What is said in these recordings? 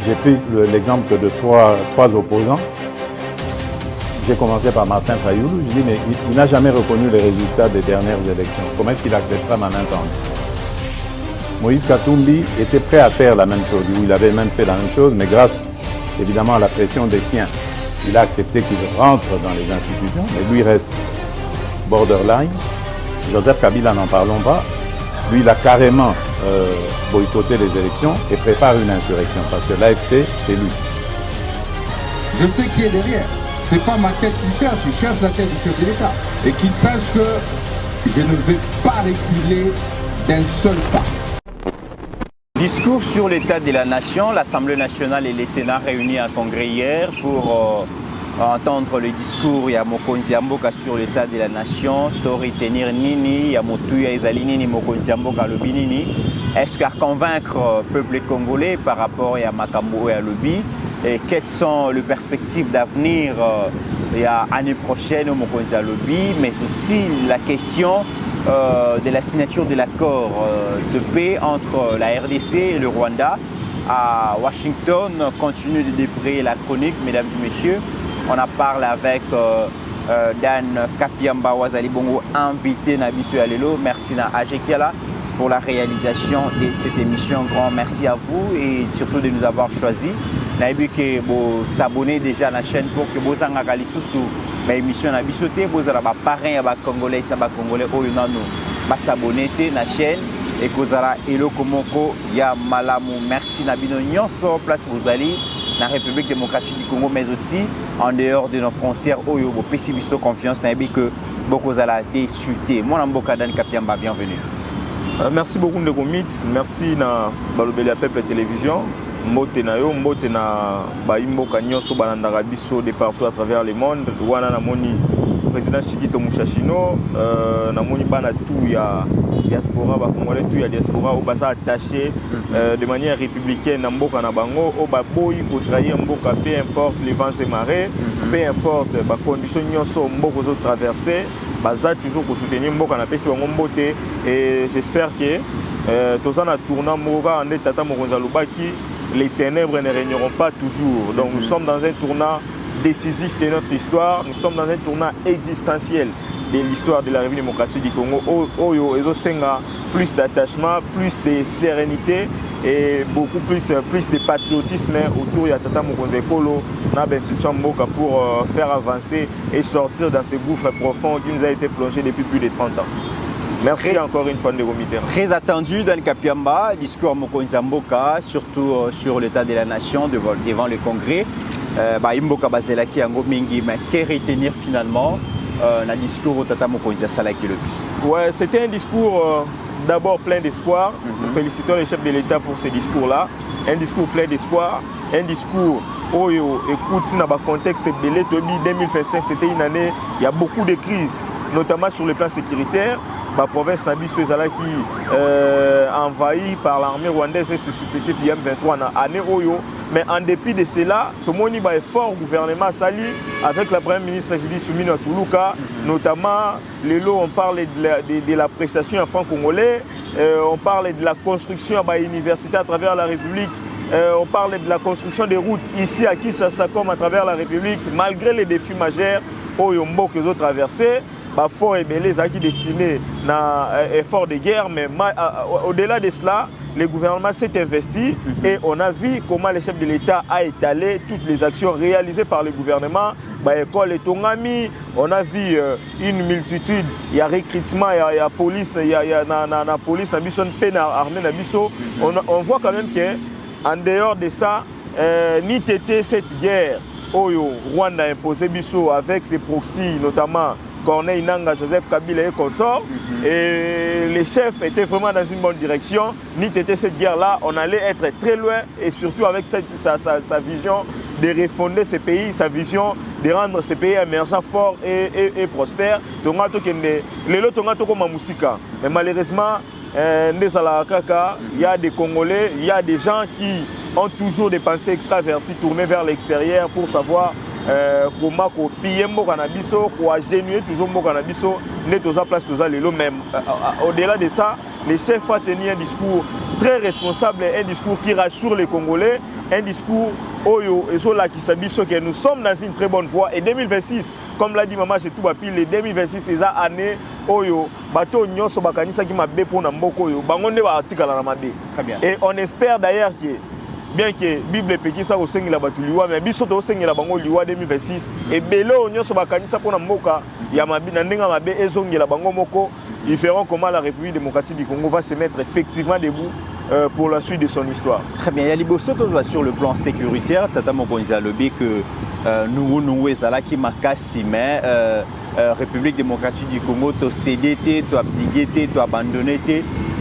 J'ai pris l'exemple de trois opposants. J'ai commencé par Martin Fayoulou. Je dis, mais il n'a jamais reconnu les résultats des dernières élections. Comment est-ce qu'il acceptera ma main tendue? Moïse Katumbi était prêt à faire la même chose. Il avait même fait la même chose, mais grâce évidemment à la pression des siens, il a accepté qu'il rentre dans les institutions, mais lui reste borderline. Joseph Kabila, n'en parlons pas. Lui, il a carrément boycotté les élections et prépare une insurrection parce que l'AFC, c'est lui. Je sais qui est derrière. C'est pas ma tête qu'il cherche, il cherche la tête du chef de l'État. Et qu'il sache que je ne vais pas reculer d'un seul pas. Discours sur l'état de la nation, l'Assemblée nationale et les Sénats réunis en congrès hier pour entendre le discours ya mokonzi ya mboka sur l'état de la nation, to retenir nini ya motuya ezali nini mokonzi ya mboka lobi nini. Est-ce qu'à convaincre le peuple congolais par rapport à makambo et à lobby et quelles sont les perspectives d'avenir l'année prochaine au mokonzi ya lobby, mais aussi la question de la signature de l'accord de paix entre la RDC et le Rwanda à Washington. Continue de défrayer la chronique, mesdames et messieurs. On a parlé avec Dan Kapiamba Wazali Bongo, invité Nabiso Alelo. Merci à Ajekiala pour la réalisation de cette émission. Grand merci à vous et surtout de nous avoir choisis. Naïbi que vous s'abonnez déjà à la chaîne pour que vous ayez la sous l'émission Nabiso Te. Vous avez parrain à Congolais, Congolais, s'abonner à la chaîne et que vous avez Elo Komoko ya Malamu. Merci Nabino Nyonso, place vous allez. La République démocratique du Congo, mais aussi en dehors de nos frontières, où il y a confiance, que beaucoup de déchuté. Mon Mboka Dan Kapiamba, bienvenue. Merci beaucoup de Mix, merci na Balobeli Peuple Télévision. Mbote na yo, mbote na Baimboka Nyonso Balandaka biso de partout à travers le monde. Wana na moni président Chikito Mushashino, na moni bana tout ya diaspora, ba Congolais tout ya diaspora au basa attaché de manière républicaine na mboka na bango au ba boyi ko trahir mboka, peu importe les vents et marées, peu importe ba conditions nyonso mboka zo traverser, baza toujours pour soutenir mboka na pesi bango mbote. Et j'espère que tozana tournant mboka en tata mokonza lobaki, les ténèbres ne régneront pas toujours. Donc nous sommes dans un tournant décisif de notre histoire, nous sommes dans un tournant existentiel de l'histoire de la République démocratique du Congo. Oyo ezo senga plus d'attachement, plus de sérénité et beaucoup plus de patriotisme autour de Tata Mokonzi Ekolo na Bensutua Mboka pour faire avancer et sortir dans ces gouffres profonds qui nous a été plongés depuis plus de 30 ans. Merci encore une fois de Mitterrand. Très attendu dans le Kapiamba, discours Mokonzi Mboka, surtout sur l'état de la nation devant le Congrès. Mboka Bazelaki Yango Mingi, mais que retenir finalement le discours au Tata Mokonzi Salaki le plus? Ouais, c'était un discours d'abord plein d'espoir. Nous félicitons le chef de l'État pour ce discours-là. Un discours plein d'espoir, un discours où, écoute, dans le contexte belé, 2025, c'était une année, il y a beaucoup de crises, notamment sur le plan sécuritaire. La province Nabiso qui envahie par l'armée rwandaise et ses supplétifs du M23 dans l'année Oyo. Mais en dépit de cela, tout le monde a fort gouvernement Sali avec la première ministre Judith Soumino Toulouka. Notamment, on parle de la prestation en franc congolais, on parle de la construction à l'université à travers la République, on parle de la construction des routes ici à Kinshasa comme à travers la République, malgré les défis majeurs Oyombo que ont traversés. Fort et belé qui destiné à effort de guerre, mais au-delà de cela, le gouvernement s'est investi et on a vu comment le chef de l'État a étalé toutes les actions réalisées par le gouvernement. École et Tongami, on a vu une multitude, il y a recrutement, il y a police, il y a police, armée, on voit quand même qu'en dehors de ça, ni tété cette guerre, Rwanda a imposé Bisso avec ses proxys, notamment Corneille Nangaa, Joseph Kabila et consorts. Et les chefs étaient vraiment dans une bonne direction. Ni était cette guerre-là, on allait être très loin et surtout avec sa vision de refonder ce pays, sa vision de rendre ce pays émergent fort et prospère. Mais malheureusement, il y a des Congolais, il y a des gens qui ont toujours des pensées extraverties tournées vers l'extérieur pour savoir comment piller mon cannabis, pour agénuer toujours mon cannabis, net aux place tous les même. Au-delà de ça, les chefs ont tenu un discours très responsable, un discours qui rassure les Congolais, un discours oyo et sur la qui s'habille que nous sommes dans une très bonne voie. Et 2026, comme l'a dit maman, c'est tout papi, les 2026 c'est ça année oyo bateau nyonso bakanisa qui m'a bé pour namboko yo bangonde ba article la mabe. Très bien. Et on espère d'ailleurs que bien que Bible peki ça au sengi la batuliwa mais biso to sengi la bango liwa 2026 et belo nyonso bakanisa pour namboka ya mabi na ndenga mabe ezongi la bango moko, ils verront comment la République démocratique du Congo va se mettre effectivement debout pour la suite de son histoire. Très bien. Yalibo Soto sur le plan sécuritaire, Tata Mokonzi a lobby que nous ezala qui makasi mais République démocratique du Congo to cédé, to abdigué, to abandonné,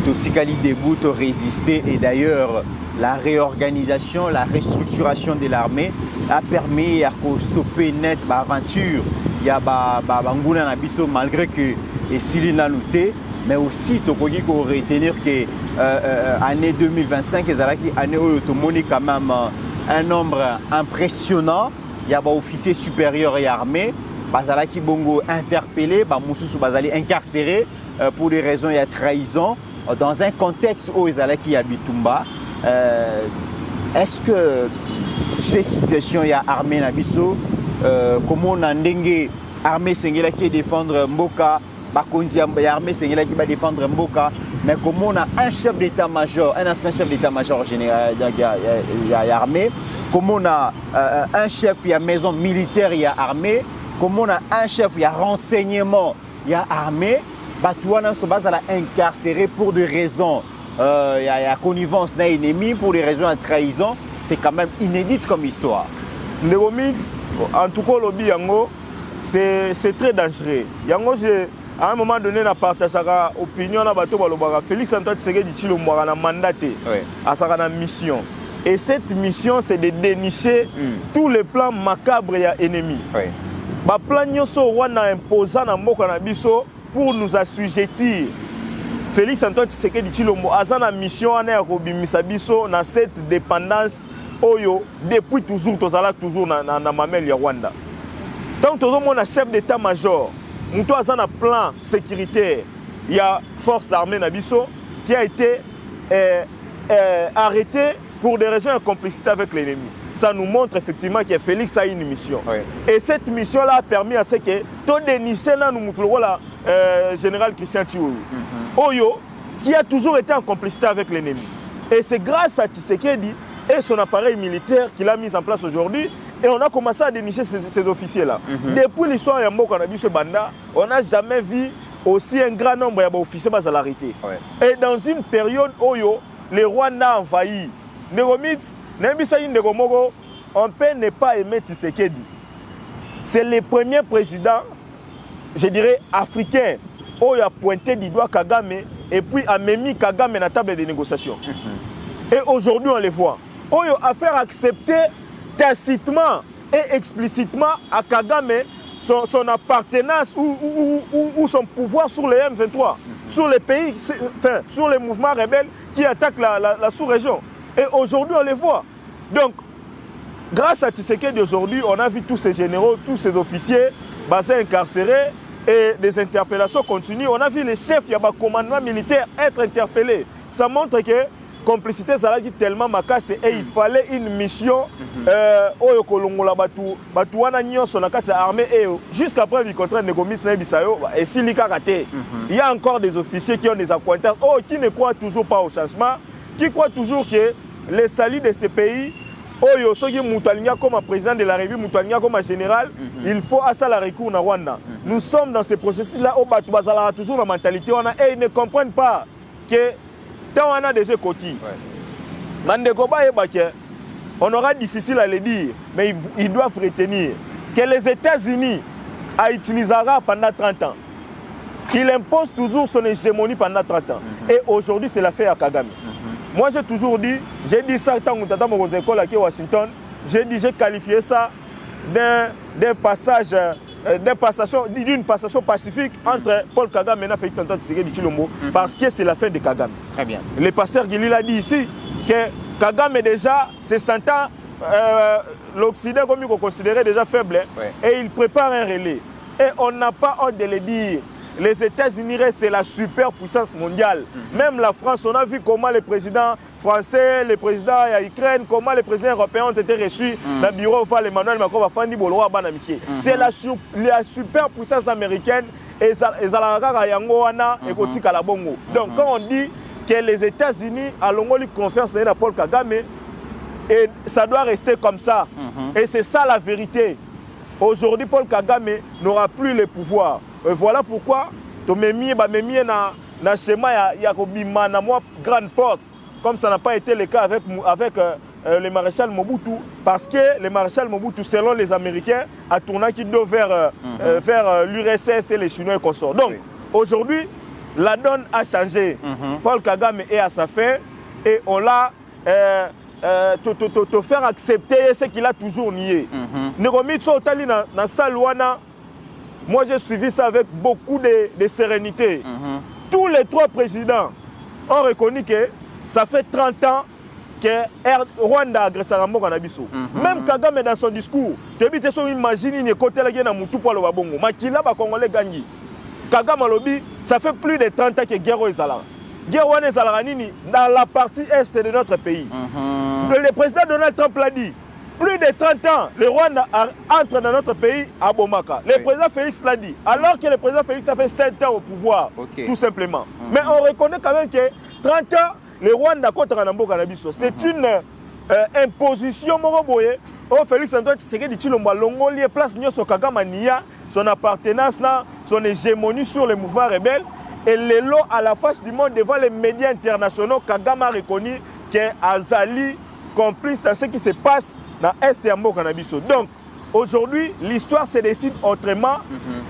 to tikali debout, to résister et d'ailleurs la réorganisation, la restructuration de l'armée a permis à stopper net l'aventure. Il y a banguna na biso malgré que et Silina lutté. Mais aussi, il faut retenir que l'année 2025, année où il y a quand même un nombre impressionnant. Il y a des officiers supérieurs et armés qui sont interpellés, incarcérés pour des raisons de trahison dans un contexte où il y a Bitumba. Est-ce que ces situations, il y a armée Nabiso, comment on a armée qui défendre Mboka? L'armée qui va défendre Mboka, mais comme on a un chef d'état-major, un ancien chef d'état-major général, il y a armée, comme on a un chef, il y a maison militaire, il y a armée, comme on a un chef, il y a renseignement, il y a armée, Batouana se base à la incarcérer pour des raisons, il y a connivence d'un ennemi, pour des raisons de trahison, c'est quand même inédit comme histoire. Negomix, en tout cas, lobby Yango, c'est très dangereux. Yango, à un moment donné, on a partagé l'opinion de Félix Antoine Tshisekedi Tshilombo a mandaté à sa mission. Et cette mission, c'est de dénicher tous les plans macabres et ennemis. Les plans sont imposés pour nous assujettir. Félix Antoine Tshisekedi Tshilombo a sa mission dans cette dépendance depuis toujours, toujours dans mamel ya Rwanda. Donc, tout le monde a chef d'état-major. Nous avons un plan sécuritaire. Il y a force armée Nabiso qui a été arrêté pour des raisons de complicité avec l'ennemi. Ça nous montre effectivement que Félix a une mission. Et cette mission-là a permis à ce que tout déniché là nous montre le général Christian Tshilombo, Oyo, qui a toujours été en complicité avec l'ennemi. Et c'est grâce à Tshisekedi et son appareil militaire qu'il a mis en place aujourd'hui. Et on a commencé à dénicher ces officiers-là. Depuis l'histoire de Mboka Nabiso Banda, on n'a jamais vu aussi un grand nombre d'officiers à l'arrêté. Et dans une période où les Rwandais ont envahi, on peut ne pas aimer Tshisekedi. C'est le premier président, je dirais, africain, où il a pointé du doigt Kagame et puis a mis Kagame à la table de négociation. Et aujourd'hui, on les voit. Où il a fait accepter tacitement et explicitement à Kagame son appartenance ou son pouvoir sur les M23, sur les pays, enfin, sur les mouvements rebelles qui attaquent la sous-région. Et aujourd'hui, on les voit. Donc, grâce à Tshisekedi d'aujourd'hui, on a vu tous ces généraux, tous ces officiers basés incarcérés et des interpellations continuent. On a vu les chefs, il y a un commandement militaire être interpellés. Ça montre que complicité ça qui tellement macasse et il fallait une mission oyo kolongola batu wana nyonso na kati armée et jusqu'à preuve du contraire Negomis na bisayo et silika raté. Il y a encore des officiers qui ont des accointances qui ne croient toujours pas au changement, qui croient toujours que les saluts de ces pays oyo soki Moutalinga comme président de la République, Moutalinga comme général, il faut à ça la recours na Rwanda. Nous sommes dans ce processus là où batu bazala toujours la mentalité et ils ne comprennent pas que on a déjà côté. On aura difficile à le dire, mais ils doivent retenir que les États-Unis a utilisé pendant 30 ans. Il impose toujours son hégémonie pendant 30 ans. Et aujourd'hui, c'est l'affaire à Kagame. Moi, j'ai toujours dit, j'ai dit ça tant que j'étais aux écoles à Washington, j'ai qualifié ça d'une passation pacifique entre Paul Kagame et Félix Antoine Tshisekedi Tshilombo, parce que c'est la fin de Kagame. Très bien. Le pasteur Guili l'a dit ici, que Kagame déjà, c'est 100 ans, l'Occident comme il est considéré déjà faible, et il prépare un relais. Et on n'a pas honte de le dire. Les États-Unis restent la superpuissance mondiale. Même la France, on a vu comment les présidents français, les présidents ukrainiens, comment les présidents européens ont été reçus dans le bureau où Emmanuel Macron va faire des. C'est la superpuissance américaine et donc quand on dit que les États-Unis ont eu confiance à Paul Kagame, et ça doit rester comme ça. Et c'est ça la vérité. Aujourd'hui, Paul Kagame n'aura plus le pouvoir. Et voilà pourquoi tu me mis na schéma ya kobima na moi grande porte, comme ça n'a pas été le cas avec le maréchal Mobutu, parce que le maréchal Mobutu, selon les Américains, a tourné qui doit vers l'URSS et les Chinois et consorts. Donc aujourd'hui, la donne a changé. Paul Kagame est à sa fin et on l'a te faire accepter ce qu'il a toujours nié. Moi, j'ai suivi ça avec beaucoup de sérénité. Tous les trois présidents ont reconnu que ça fait 30 ans que Rwanda a agressé Rambo Kanabiso. Même Kagame dans son discours, tu imagines une côté la guerre Moutou pour le Wabongo. Makila ba Congolais Gangi. Kagame lobi, ça fait plus de 30 ans que guerre est là. Guerre est dans la partie est de notre pays. Le président Donald Trump l'a dit. Plus de 30 ans, le Rwanda entre dans notre pays à Bomaka. Le président Félix l'a dit. Alors que le président Félix a fait 7 ans au pouvoir, tout simplement. Mais on reconnaît quand même que 30 ans, le Rwanda contre Rambo Kanabiso. C'est une imposition moroboye. Oh, Félix Antoine Tshisekedi Tshilombo Longoli place Nyoso Kagame Nia, son appartenance là, son hégémonie sur les mouvements rebelles. Et les lots à la face du monde devant les médias internationaux, Kagame a reconnu qu'Azali complice dans ce qui se passe dans l'Est et en Canabiso. Donc, aujourd'hui, l'histoire se décide autrement.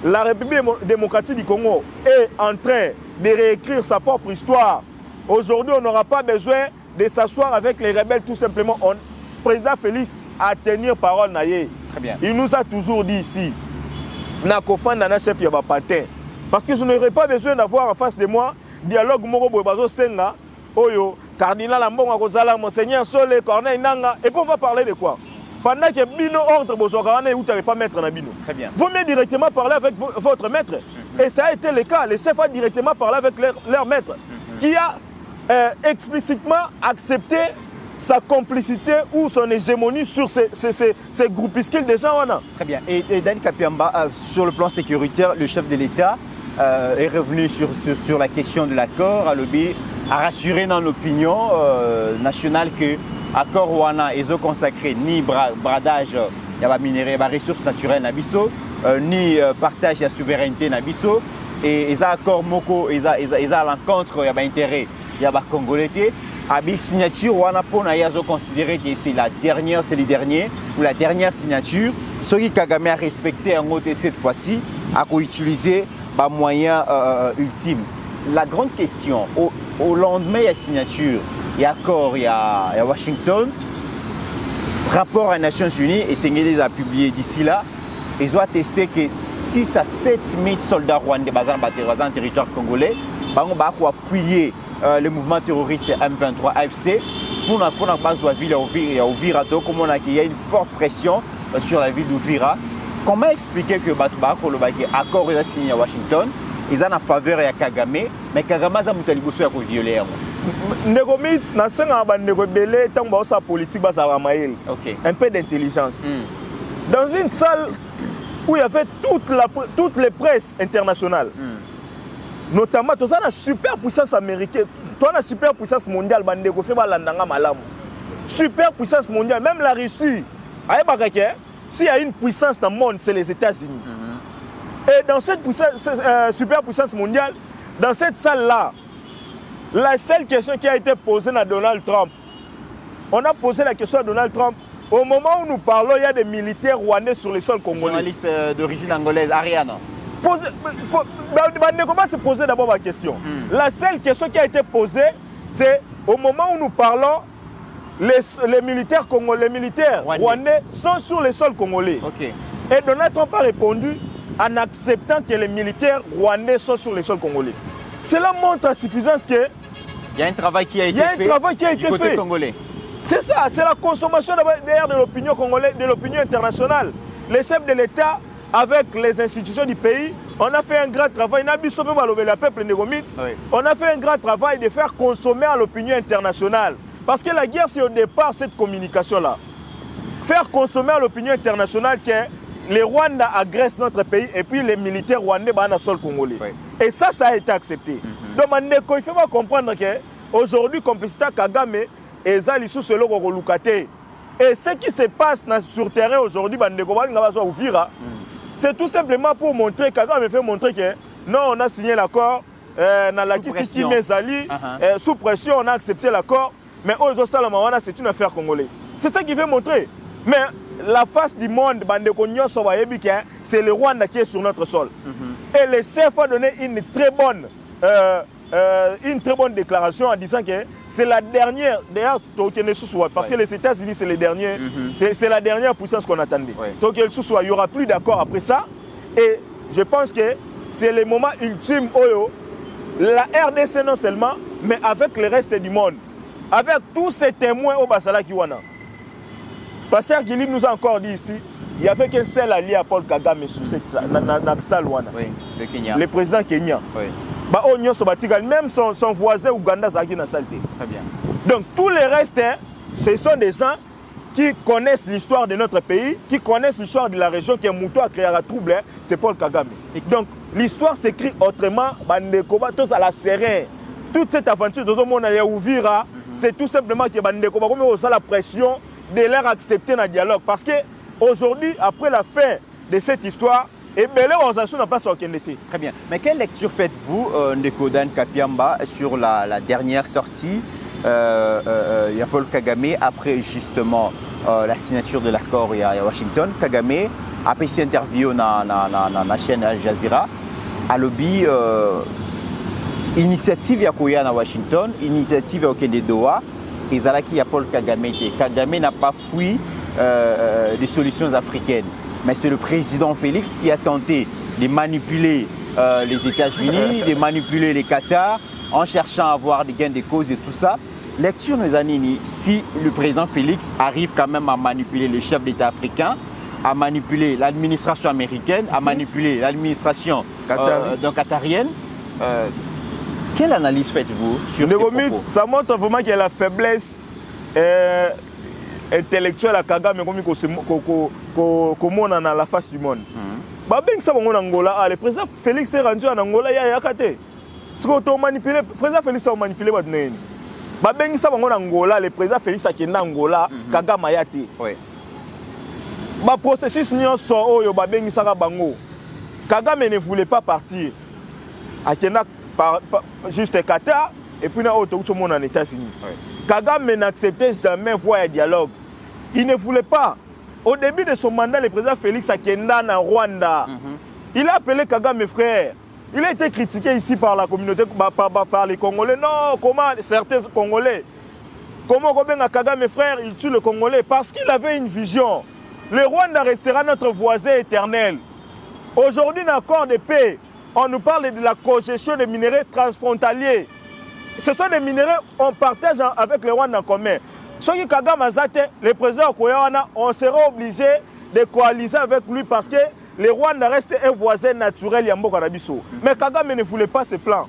La République démocratique du Congo est en train de réécrire sa propre histoire. Aujourd'hui, on n'aura pas besoin de s'asseoir avec les rebelles, tout simplement. Le président Félix a tenu parole. Très bien. Il nous a toujours dit ici, Nakofan Nana chef Yabapatin. Parce que je n'aurais pas besoin d'avoir en face de moi dialogue Moro Boybazo Senga, Oyo, Cardinal Ambonga Kozala, Monseigneur Solé, Corneille Nanga. Et puis on va parler de quoi? Pendant que Bino ordre Bosokane, vous n'avez pas mettre dans Bino. Très bien. Vous mieux directement parler avec votre maître. Et ça a été le cas. Les chefs ont directement parlé avec leur maître, qui a explicitement accepté sa complicité ou son hégémonie sur ces groupuscules des gens. Très bien. Et Dan Kapiamba, sur le plan sécuritaire, le chef de l'État est revenu sur la question de l'accord, a rassuré dans l'opinion nationale que l'accord Wana est consacré ni bradage de la minerai, de ressources naturelles Nabiso, ni partage de la souveraineté Nabiso. Et les accords Moko, ils ont à l'encontre, il y a intérêt, il y a Congolais. Avec signature, on a considéré que c'est la dernière, c'est le dernier, ou la dernière signature. Ce qui Kagame a respecté en côté cette fois-ci, a utilisé les moyens ultimes. La grande question, au lendemain de la signature, il y a accord, il y a Washington, rapport à Nations Unies, et Senghele a publié d'ici là, ils ont attesté que 6 à 7 000 soldats rwandais basés dans le territoire congolais vont appuyer le mouvement terroriste M23 AFC pour ne pas la ville d'Ouvira. Donc, il y a une forte pression sur la ville d'Ouvira. Comment expliquer que l'accord est signé à Washington, ils sont en faveur de Kagame, mais Kagame a été violé? Un peu d'intelligence. Dans une salle où il y avait toutes les presses internationales, notamment la superpuissance américaine, la superpuissance mondiale, superpuissance mondiale, même la Russie. S'il y a une puissance dans le monde, c'est les États-Unis. Et dans cette superpuissance mondiale, dans cette salle-là, la seule question qui a été posée à Donald Trump, on a posé la question à Donald Trump, au moment où nous parlons, il y a des militaires rwandais sur le sol congolais. Journaliste d'origine angolaise, Ariane. Comment se poser d'abord ma question? La seule question qui a été posée, c'est au moment où nous parlons, les militaires congolais, les militaires rwandais sont sur le sol congolais. Okay. Et Donald Trump a répondu en acceptant que les militaires rwandais sont sur le sol congolais. Cela montre à suffisance que il y a un travail qui a été fait du côté congolais. C'est ça, c'est la consommation d'ailleurs de l'opinion congolaise, de l'opinion internationale. Les chefs de l'État, avec les institutions du pays, on a fait un grand travail. On a fait un grand travail de faire consommer à l'opinion internationale. Parce que la guerre, c'est au départ cette communication-là. Faire consommer à l'opinion internationale que les Rwandais agressent notre pays et puis les militaires rwandais sont dans le sol congolais. Oui. Et ça a été accepté. Donc, il faut comprendre qu'aujourd'hui, complicité Kagame et Zali sous ce logo Lukate. Et ce qui se passe sur le terrain aujourd'hui, c'est tout simplement pour montrer, Kagame fait montrer que non, on a signé l'accord, sous pression, on a accepté l'accord, mais c'est une affaire congolaise. C'est ça qu'il veut montrer. Mais la face du monde, c'est le Rwanda qui est sur notre sol. Et le chef a donné une très bonne déclaration en disant que c'est la dernière, d'ailleurs, parce que les États-Unis, c'est les derniers, c'est la dernière puissance qu'on attendait. Donc, il n'y aura plus d'accord après ça. Et je pense que c'est le moment ultime, la RDC non seulement, mais avec le reste du monde, avec tous ces témoins au Basala Kiwana. Pasteur Guilip nous a encore dit ici, il n'y avait qu'un seul allié à Paul Kagame sur cette salle. Oui, le Kenya. Le président kenyan. Oui. Même son voisin Ouganda Zaki na salté. Très bien. Donc tous les restes, ce sont des gens qui connaissent l'histoire de notre pays, qui connaissent l'histoire de la région, qui est Mouto a créé un trouble, c'est Paul Kagame. Donc l'histoire s'écrit autrement, tous à la serein. Toute cette aventure de monde à Ouvira, c'est tout simplement que la pression de leur accepter le dialogue. Parce qu'aujourd'hui, après la fin de cette histoire, et bien là, on n'a pas sorti. Très bien. Mais quelle lecture faites-vous, Ndekodan Kapiamba, sur la dernière sortie il y a Paul Kagame, après justement la signature de l'accord à Washington? Kagame a fait une interview dans la chaîne Al Jazeera. À lobby, initiative à Washington, initiative au Kenya Doha. Et Zalaki a Paul Kagame. Kagame n'a pas fui des solutions africaines. Mais c'est le président Félix qui a tenté de manipuler les États-Unis, de manipuler les Qatar, en cherchant à avoir des gains de cause et tout ça. Lecture Nozanini, si le président Félix arrive quand même à manipuler le chef d'État africain, à manipuler l'administration américaine, à manipuler l'administration qatarienne, quelle analyse faites-vous sur ces propos? Ça montre vraiment qu'il y a la faiblesse intellectuelle à Kagame comme on a la face du monde. Le président Félix est rendu en Angola, il y a Yakate. Ce qu'on manipulé, le président Félix a manipulé Angola, le président Félix a quitté Angola, Kagame a yate. Le processus Kagame ne voulait pas partir. Juste Qatar et puis tout le monde en États-Unis. Kagame n'acceptait jamais voir un dialogue. Il ne voulait pas. Au début de son mandat, le président Félix a quitté en Rwanda. Il a appelé Kagame frère. Il a été critiqué ici par la communauté, par les Congolais. Non, comment certains Congolais, comment Kagame frère, il tue le Congolais? Parce qu'il avait une vision. Le Rwanda restera notre voisin éternel. Aujourd'hui, un accord de paix, on nous parle de la congestion des minéraux transfrontaliers. Ce sont des minéraux qu'on partage avec les Rwandais en commun. Ce qui Kagame Azate, le président Koyawana, on sera obligé de coaliser avec lui parce que les Rwandais restent un voisin naturel Yambo Karabiso. Mais Kagame ne voulait pas ce plan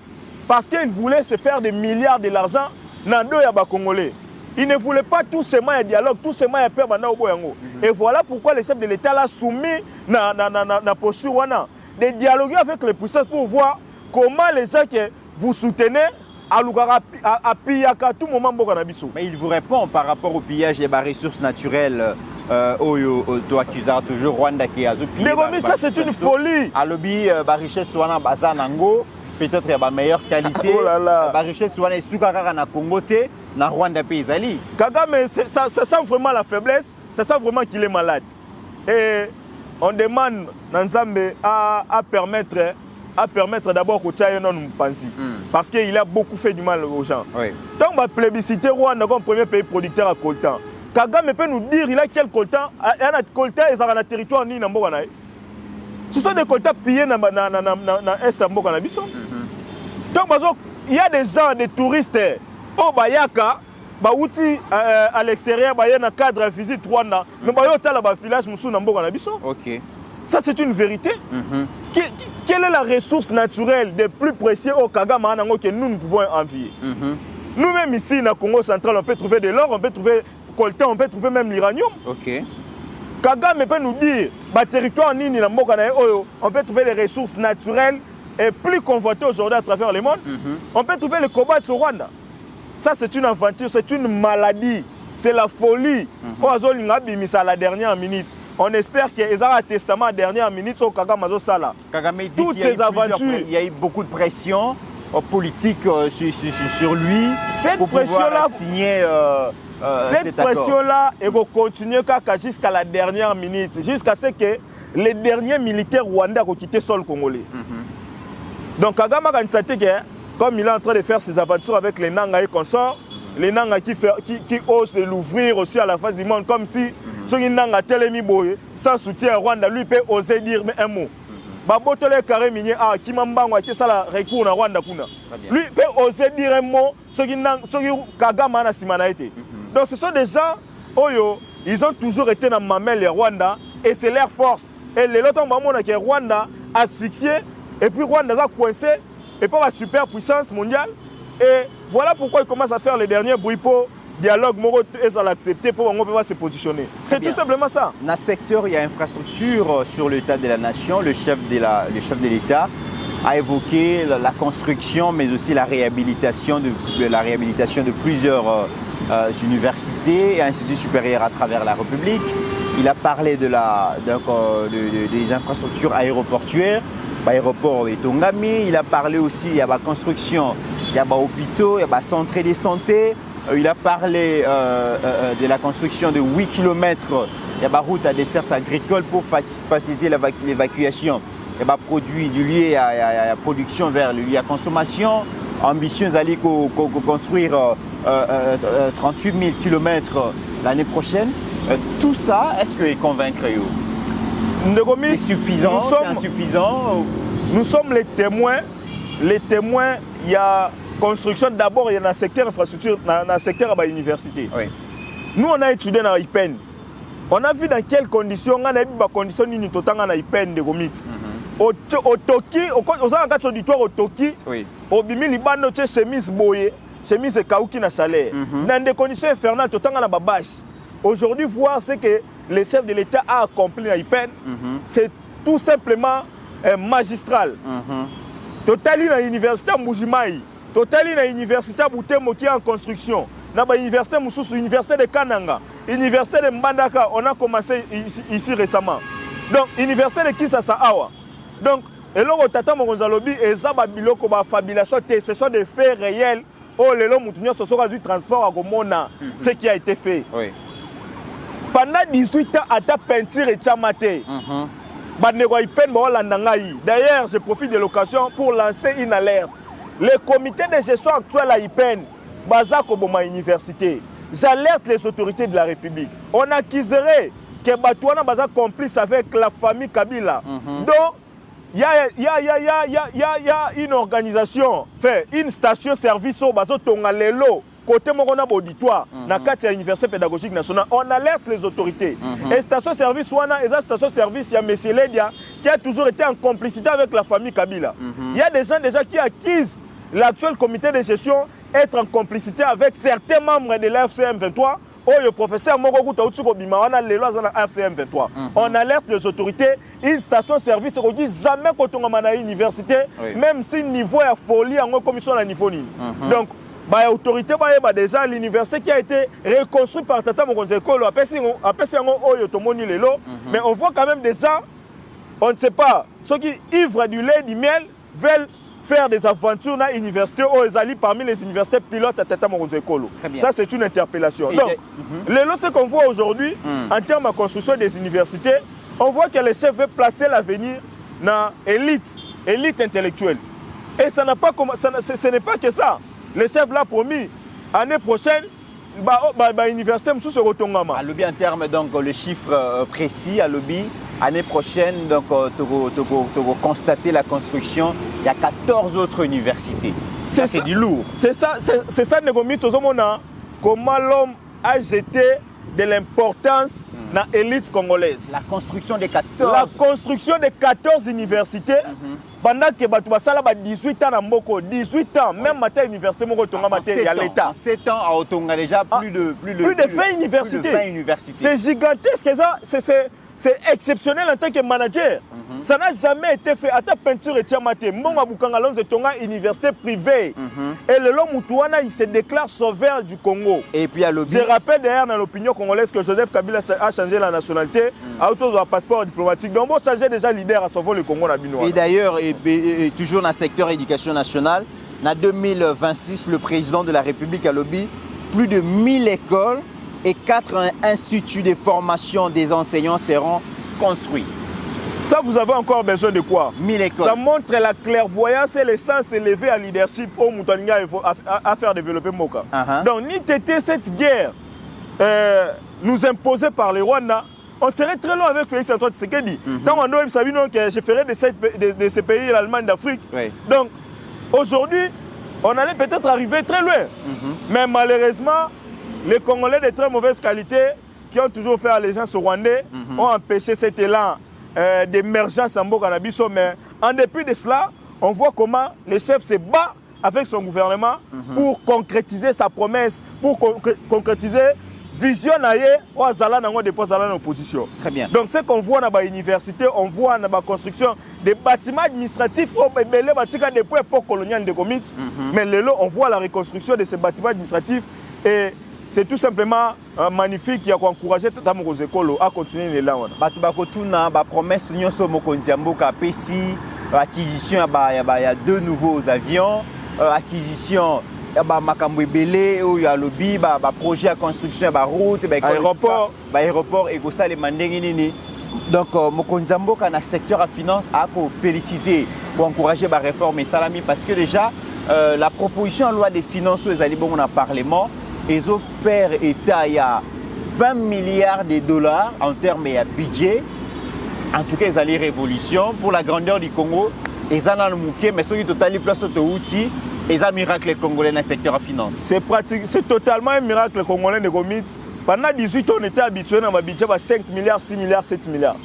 parce qu'il voulait se faire des milliards de l'argent dans deux Yaba Congolais. Il ne voulait pas tout ce moyen de dialogue, tout ce moyen de paix. Et voilà pourquoi le chef de l'État l'a soumis dans la posture de dialoguer avec les puissances pour voir comment les gens que vous soutenez à Piyaka tout moment. Mais il vous répond par rapport au pillage des ressources naturelles. Tu accuses toujours Rwanda qui a ça c'est une folie. À lobby, la richesse soit Bazanango, peut-être la meilleure qualité. La richesse soit na Congo, na Rwanda pays. Kagame, ça sent vraiment la faiblesse. ça sent vraiment qu'il est malade. Et on demande Nzambe à permettre d'abord que Tchaï non nous pense. Parce qu'il a beaucoup fait du mal aux gens. Oui. Tant qu'on va plébisciter Rwanda comme premier pays producteur à coltan, Kagame peut nous dire il a quel coltan, il y a un coltan et ça a un territoire ni n'importe quoi. Ce sont des coltans pillés dans l'Est de Mboka. Donc il y a des gens, des touristes au Bayaka, à l'extérieur, il y a un cadre visite Rwanda, mais il y a un village Moussou dans Mboka. Ok. Ça, c'est une vérité. Quelle est la ressource naturelle des plus précieux au Kagame que nous pouvons envier? Nous-mêmes ici, dans le Congo central, on peut trouver de l'or, on peut trouver coltan, on peut trouver même l'uranium. Ok. Kagame peut nous dire, territoire nini na mboka na oyo, on peut trouver les ressources naturelles et plus convoitées aujourd'hui à travers le monde. On peut trouver le cobalt au Rwanda. Ça, c'est une aventure, c'est une maladie, c'est la folie. À la dernière minute. On espère qu'il y a un testament à la dernière minute au Kagame Sala. Kagame dit toutes ces aventures. Il y a eu beaucoup de pression politique sur lui. Cette pour pression-là, signer cette pression-là, elle va continuer jusqu'à la dernière minute, jusqu'à ce que les derniers militaires rwandais aient quitté le sol congolais. Donc Kagame a constaté que, comme il est en train de faire ses aventures avec les Nanga et consorts, les Nanga qui osent de l'ouvrir aussi à la face du monde, comme si ceux qui Nanga Telemi Boye, sans soutien Rwanda, lui peut oser dire un mot. Babotole carré minier à Kimambango qui ça la recours na Rwanda kuna. Lui peut oser dire un mot ceux qui Kagame na simanaité. Donc ce sont des gens oyo, ils ont toujours été dans mamelle les Rwanda et c'est leur force. Et les autres mamona que Rwanda asphyxié et puis Rwanda a coincé et pas la superpuissance mondiale et voilà pourquoi il commence à faire les derniers bruits pour dialogue Moro et ça l'accepter pour qu'on puisse se positionner. C'est tout simplement ça. Dans le secteur, il y a infrastructure sur l'état de la nation. Le chef de l'État a évoqué la construction, mais aussi la réhabilitation de plusieurs universités et instituts supérieurs à travers la République. Il a parlé des infrastructures aéroportuaires, l'aéroport de Tongami. Il a parlé aussi de la construction, il y a des hôpitaux, il y a des centres de santé. Il a parlé de la construction de 8 km de route à dessert agricole pour faciliter l'évacuation des produits du lieu à la production vers le lieu à consommation. Ambition d'aller construire 38 000 km l'année prochaine. Tout ça, est-ce que est convaincre? C'est suffisant? C'est insuffisant? Nous sommes les témoins. Les témoins, il y a construction d'abord, il y a dans le secteur infrastructure, dans le secteur de l'université. Oui. Nous, on a étudié dans l'IPEN. On a vu dans quelles conditions, on a vu des conditions dans l'IPEN de Gomit. Au Toki, au auditoire au Toki, au Bimi Libano, tu chemise boye, chemise kauki na salaire. Dans des conditions infernales, tu as la bâche. Aujourd'hui, voir ce que le chef de l'État a accompli dans l'IPEN, c'est tout simplement magistral. Totali dans l'université Mbujimaï. Totali na université Butembo qui est en construction. Na ba université Moussoussou, université de Kananga, université de Mbandaka, on a commencé ici récemment. Donc université de Kinshasa Awa. Donc eloko tata mokonzalobi ezaba biloko ba fabulation, ce sont des faits réels. Oh lelo mutunyo sosoka du transport à Gomona, ce qui a été fait. Oui. Pendant 18 ans à ta peinture et chamate. D'ailleurs, je profite de l'occasion pour lancer une alerte. Le comité de gestion actuel à IPEN, Bazako Boma Université, j'alerte les autorités de la République. On accuserait que Batouana Baza complice avec la famille Kabila. Donc, il y a une organisation, une station-service au Bazo Tongalelo, côté Morona auditoire, dans l'Université pédagogique nationale. On alerte les autorités. Et station-service, et la station-service, il y a M. Ledia qui a toujours été en complicité avec la famille Kabila. Il y a des gens déjà qui accusent l'actuel comité de gestion être en complicité avec certains membres de la FCM 23. Oh, le professeur Mogoguta Utsuko-Bima, on a les lois dans la FCM 23. On alerte les autorités, une station-service, on dit jamais quand on a une université, même si le niveau est folie, on a commission à niveau. Donc, bah, autorité, bah, déjà l'université qui a été reconstruite par Tata Mokonzeko, mais on voit quand même des gens, on ne sait pas, ceux qui ivres du lait, du miel, veulent faire des aventures dans l'université où ils allaient parmi les universités pilotes à Tata Mokonzi Ekolo. Ça, c'est une interpellation. Donc, ce qu'on voit aujourd'hui, en termes de construction des universités, on voit que les chefs veulent placer l'avenir dans l'élite intellectuelle. Et ça n'a pas, ce n'est pas que ça. Les chefs l'ont promis. L'année prochaine, l'université se retongama. À l'objet en termes, donc, le chiffre précis, à l'objet, l'année prochaine, donc, tu constater la construction, il y a 14 autres universités. C'est du lourd. C'est ça, comment l'homme a jeté de l'importance dans l'élite congolaise. La construction des 14. La construction des 14 universités. Pendant que tu as 18 ans, 18 ans, même matin l'université, il y a l'État. En 7 ans, à Otonga, déjà plus de 20 universités. C'est gigantesque, c'est exceptionnel en tant que manager. Ça n'a jamais été fait. À ta peinture et tiamate, université privée. Et le Moutouana, il se déclare sauveur du Congo. Et puis à je rappelle d'ailleurs dans l'opinion congolaise que Joseph Kabila a changé la nationalité à autre chose, un passeport diplomatique. Donc, on changer déjà leader à sauver le Congo. Et d'ailleurs, et toujours dans le secteur éducation nationale, en 2026, le président de la République a lobby plus de 1000 écoles et 4 instituts de formation des enseignants seront construits. Ça, vous avez encore besoin de quoi? 1000 écoles. Ça montre la clairvoyance et le sens élevé à leadership au Moutaninga à faire développer Moka. Donc, ni t'étais cette guerre nous imposée par les Rwandais, on serait très loin avec Félix Antoine Tshisekedi. Tant on doit savoir que je ferais de ces pays l'Allemagne d'Afrique. Donc, aujourd'hui, on allait peut-être arriver très loin. Mais malheureusement, les Congolais de très mauvaise qualité qui ont toujours fait allégeance aux Rwandais ont empêché cet élan d'émergence en Bokanabiso. Mais en dépit de cela, on voit comment le chef se bat avec son gouvernement pour concrétiser sa promesse, pour concrétiser vision ou Azala nango dépose en opposition. Très bien. Donc ce qu'on voit dans l'université, on voit dans la construction des bâtiments administratifs depuis l'époque coloniale de Gomitz. Mais on voit la reconstruction de ces bâtiments administratifs et c'est tout simplement magnifique qui a encouragé Tata Mokonzi Ekolo à continuer là. Batu bakotuna ba promesse nyonso Mokonzi Mboka pesi acquisition il y a 2 nouveaux avions, acquisition makambo ebele oyo ya lobby projet de construction ba route aéroport et ça les mandenge nini. Donc Mokonzi Mboka na secteur à finance a féliciter pour encourager la réforme et salami parce que déjà la proposition de loi des finances aux alibons au parlement ils ont fait état il y a 20 milliards de dollars en termes de budget. En tout cas, ils allaient révolution pour la grandeur du Congo. Ils ont le mouquet, mais ceux qui totalement place au outils, ils ont un miracle congolais dans le secteur de la finance. C'est pratique, c'est totalement un miracle congolais de Gomitz. Pendant 18 ans, on était habitué à un budget de 5 milliards, 6 milliards, 7 milliards.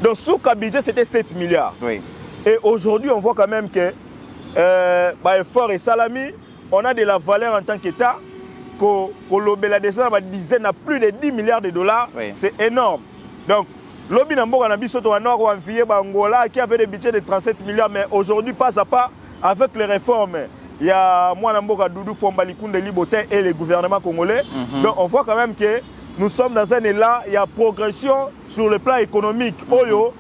Donc, sous le budget, c'était 7 milliards. Oui. Et aujourd'hui, on voit quand même que, effort et salami, on a de la valeur en tant qu'État. La descente va dizaine à plus de 10 milliards de dollars, c'est énorme. Donc, lobby Namboka Nabisoto en Nord ou en Fié Bangola qui avait des budgets de 37 milliards, mais aujourd'hui, pas à pas, avec les réformes, il y a moi Namboka Doudou Fombalikunde Libotin et le gouvernement congolais. Donc, on voit quand même que nous sommes dans un élan, il y a progression sur le plan économique. Oyo,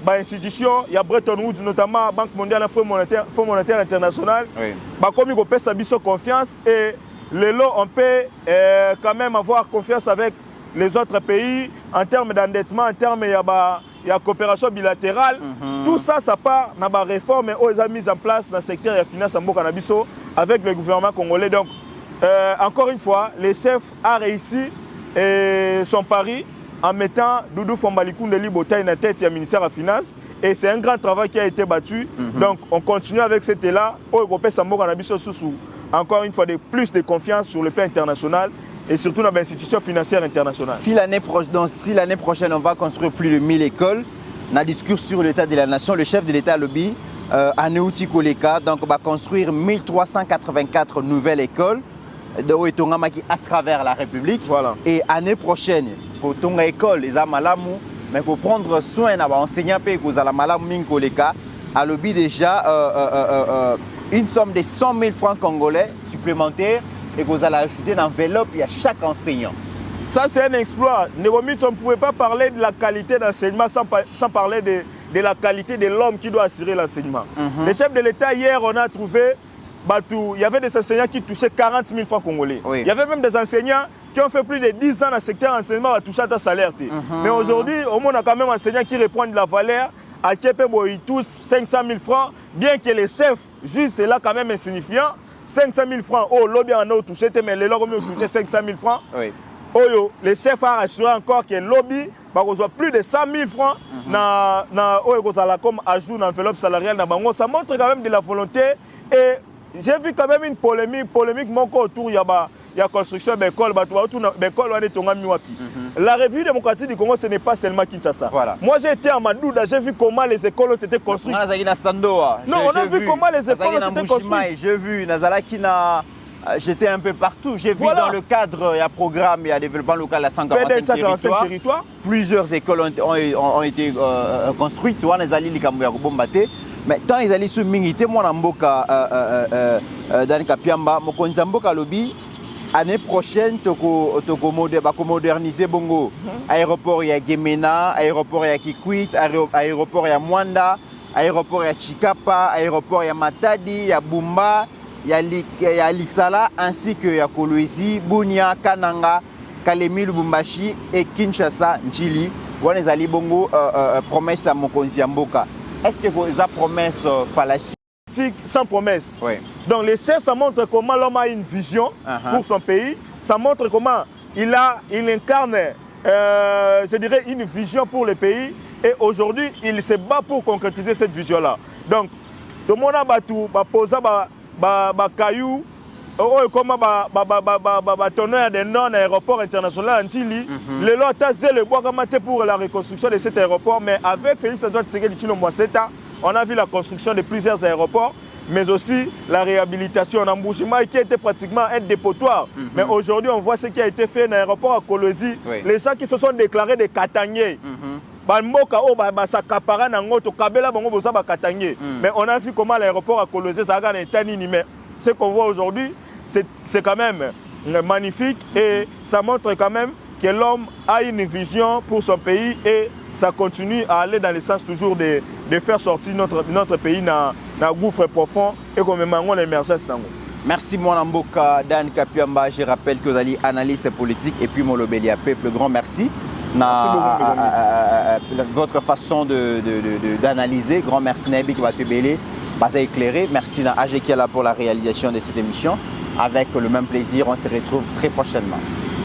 institution, il y a Bretton Woods, notamment Banque mondiale, Fonds monétaire international. Comme il y a confiance et on peut quand même avoir confiance avec les autres pays en termes d'endettement, en termes de coopération bilatérale. Tout ça, ça part dans la réforme et ils ont mis en place dans le secteur de la finance en Bokanabiso avec le gouvernement congolais. Donc, encore une fois, le chef a réussi son pari en mettant Doudou Fombalikunde Libota à la tête du ministère de la Finance. Et c'est un grand travail qui a été battu. Donc, on continue avec cet élan. Encore une fois, plus de confiance sur le plan international et surtout dans les institutions financières internationales. Si l'année prochaine, on va construire plus de 1000 écoles, dans le discours sur l'état de la nation, le chef de l'État lobby, Anéouti Koleka, donc va construire 1384 nouvelles écoles à travers la République. Voilà. Et l'année prochaine, pour ton école, les amalamu, mais pour prendre soin des enseignants et que la malamu min Koleka, a lobby déjà une somme de 100 000 francs congolais supplémentaires et que vous allez ajouter dans l'enveloppe à chaque enseignant. Ça, c'est un exploit. Négomitz, on ne pouvait pas parler de la qualité d'enseignement sans parler de la qualité de l'homme qui doit assurer l'enseignement. Le chef de l'État, hier, on a trouvé, il y avait des enseignants qui touchaient 40 000 francs congolais. Oui. Il y avait même des enseignants qui ont fait plus de 10 ans dans le secteur enseignement à toucher à salaire. Mais aujourd'hui, au moins, on a quand même un enseignant qui reprend de la valeur, à Kepebo, ils touchent 500 000 francs, bien que les chefs jugent cela quand même insignifiant. 500 000 francs, oh, lobby en a touché, mais les lobbies ont touché 500 000 francs. Oui. Oh, les chefs ont rassuré encore que le lobby va recevoir plus de 100 000 francs comme ajout dans l'enveloppe salariale. Ça montre quand même de la volonté. Et j'ai vu quand même une polémique autour de la construction de l'école. La République démocratique du Congo, ce n'est pas seulement Kinshasa. Voilà. Moi, j'ai été à Madouda, j'ai vu comment les écoles ont été construites. Non, on a vu comment les écoles ont été construites. J'ai vu, j'étais un peu partout. J'ai vu dans le cadre, il y a programme, il y a développement local à 145 territoires. Plusieurs écoles ont été construites. Mais tant ils allaient sur Mingité, moi, dans Mboka, dans Kapiamba, Mokonza Mboka Lobby, année prochaine, on moderniser Bongo. Aéroport, il y a Gemena, aéroport, il y a Kikwit, aéroport, il y a Mwanda, aéroport, il y a Chikapa, aéroport, il y a Matadi, il y a Bumba, il y a Lisala, ainsi que il y a Kolwezi, Bunia, Kananga, Kalemi, Lubumbashi et Kinshasa, Njili. On les allés Bongo, promesse à Mokonzi Mboka. Est-ce que vous avez promesse fallacieux? Sans promesse. Oui. Donc les chefs, ça montre comment l'homme a une vision pour son pays. Ça montre comment il incarne, je dirais, une vision pour le pays. Et aujourd'hui, il se bat pour concrétiser cette vision-là. Donc, tout le monde a battu, posé caillou, comment tonner des non-aéroports internationaux en Chili. Le lot a le bois pour la reconstruction de cet aéroport. Mais avec Félix Antoine Tshisekedi Tshilombo Moiseta, on a vu la construction de plusieurs aéroports, mais aussi la réhabilitation en Mbouchima qui était pratiquement un dépotoir. Mais aujourd'hui, on voit ce qui a été fait dans l'aéroport à Kolwezi. Oui. Les gens qui se sont déclarés des Katangais. Mais on a vu comment l'aéroport à Kolwezi, ça a gagné un nini. Mais ce qu'on voit aujourd'hui, c'est quand même magnifique et ça montre quand même que l'homme a une vision pour son pays et ça continue à aller dans le sens toujours de faire sortir notre pays dans un gouffre profond et qu'on met l'émergence. Merci mon Mboka, Dan Kapiamba. Je rappelle que vous allez analyste politique et puis Molobelia Peuple. Grand merci. Merci beaucoup. Votre façon d'analyser. Grand merci Nabi qui va te béler. Éclairé. Merci à Ajekiala pour la réalisation de cette émission. Avec le même plaisir, on se retrouve très prochainement.